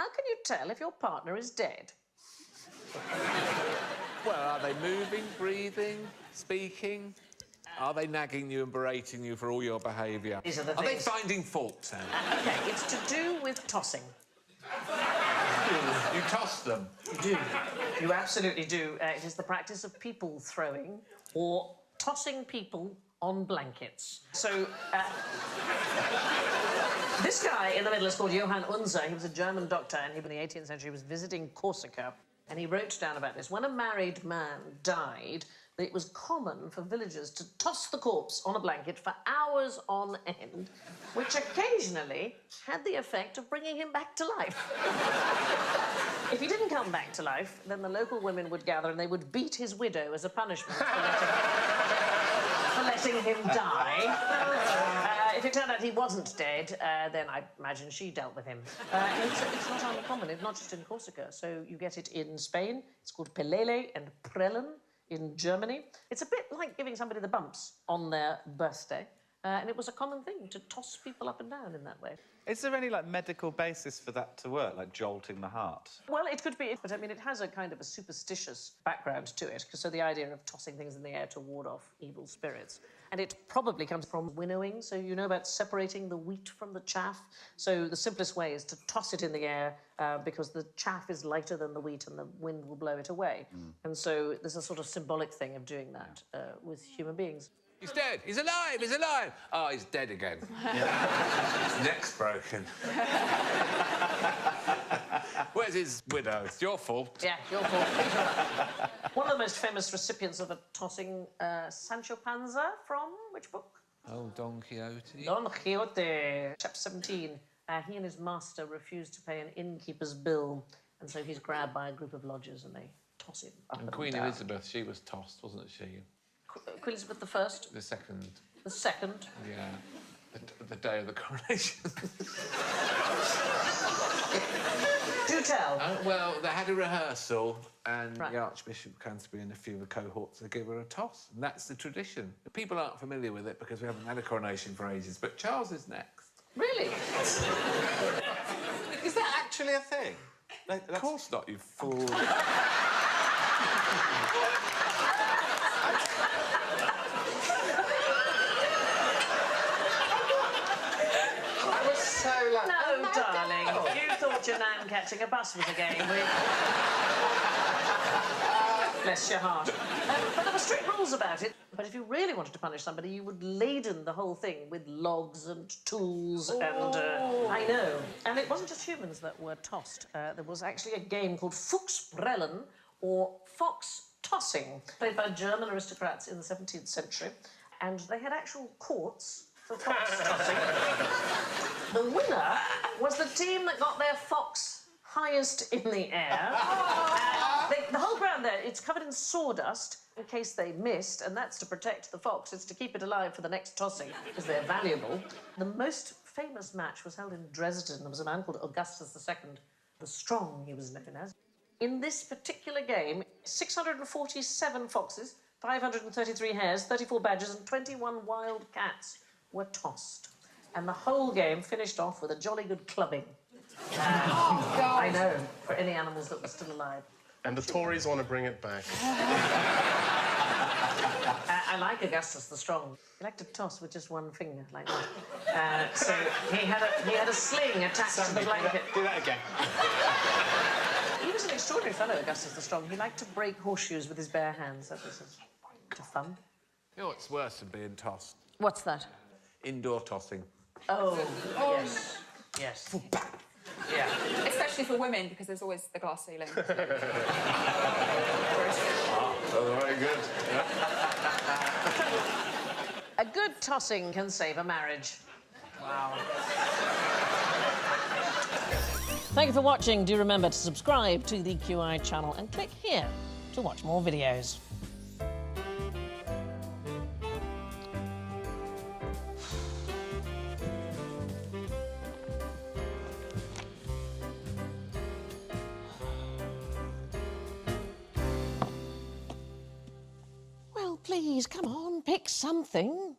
How can you tell if your partner is dead? Well, are they moving, breathing, speaking? Are they nagging you and berating you for all your behaviour? These are the Are they things. finding fault, Sam? OK, it's to do with tossing. You toss them? You do. You absolutely do. It is the practice of people throwing or tossing people on blankets. So, this guy in the middle is called Johann Unser. He was a German doctor, and he, in the 18th century, was visiting Corsica. And he wrote down about this. When a married man died, it was common for villagers to toss the corpse on a blanket for hours on end, which occasionally had the effect of bringing him back to life. If he didn't come back to life, then the local women would gather and they would beat his widow as a punishment for letting him die. If it turned out he wasn't dead, then I imagine she dealt with him. It's not uncommon. It's not just in Corsica. So you get it in Spain. It's called pelele and prellen in Germany. It's a bit like giving somebody the bumps on their birthday. And it was a common thing to toss people up and down in that way. Is there any, like, medical basis for that to work, like jolting the heart? Well, it could be, but I mean, it has a kind of a superstitious background to it, so the idea of tossing things in the air to ward off evil spirits. And it probably comes from winnowing, so you know about separating the wheat from the chaff. So the simplest way is to toss it in the air because the chaff is lighter than the wheat and the wind will blow it away. And so there's a sort of symbolic thing of doing that with human beings. He's dead. He's alive. He's alive. Oh, he's dead again. His neck's broken. Where's his widow? It's your fault. Yeah, your fault. One of the most famous recipients of a tossing, Sancho Panza from which book? Oh, Don Quixote. Don Quixote, chapter 17. He and his master refused to pay an innkeeper's bill, and so he's grabbed by a group of lodgers and they toss him up and Queen down. Elizabeth, she was tossed, wasn't she? Queen Elizabeth I? The second. The second? Yeah. The day of the coronation. Do tell. Well, they had a rehearsal and Right. the Archbishop of Canterbury and a few of the cohorts, they gave her a toss. And that's the tradition. People aren't familiar with it because we haven't had a coronation for ages, but Charles is next. Really? Is that actually a thing? Like, Of course not, you fool. No, darling. You thought your nan catching a bus was a game. Bless your heart. But there were strict rules about it. But if you really wanted to punish somebody, you would laden the whole thing with logs and tools and... I know. And it wasn't just humans that were tossed. There was actually a game called Fuchsbrellen, or fox tossing, played by German aristocrats in the 17th century. And they had actual courts for fox tossing. The winner was the team that got their fox highest in the air. The whole ground there, it's covered in sawdust in case they missed, and that's to protect the fox. It's to keep it alive for the next tossing, because they're valuable. The most famous match was held in Dresden. There was a man called Augustus II, the Strong, he was known as. In this particular game, 647 foxes, 533 hares, 34 badgers, and 21 wild cats were tossed. And the whole game finished off with a jolly good clubbing. Oh, God. I know, for any animals that were still alive. And the Tories want to bring it back. I like Augustus the Strong. He liked to toss with just one finger, like that. So he had a sling attached to the blanket. Do that again. He was an extraordinary fellow, Augustus the Strong. He liked to break horseshoes with his bare hands. That was fun. You know what's worse than being tossed? What's that? Indoor tossing. Oh, yes. Yes. Yeah. Especially for women, because there's always the glass ceiling. Oh, very good. A good tossing can save a marriage. Wow. Thank you for watching. Do remember to subscribe to the QI channel and click here to watch more videos. Well, please, come on, pick something.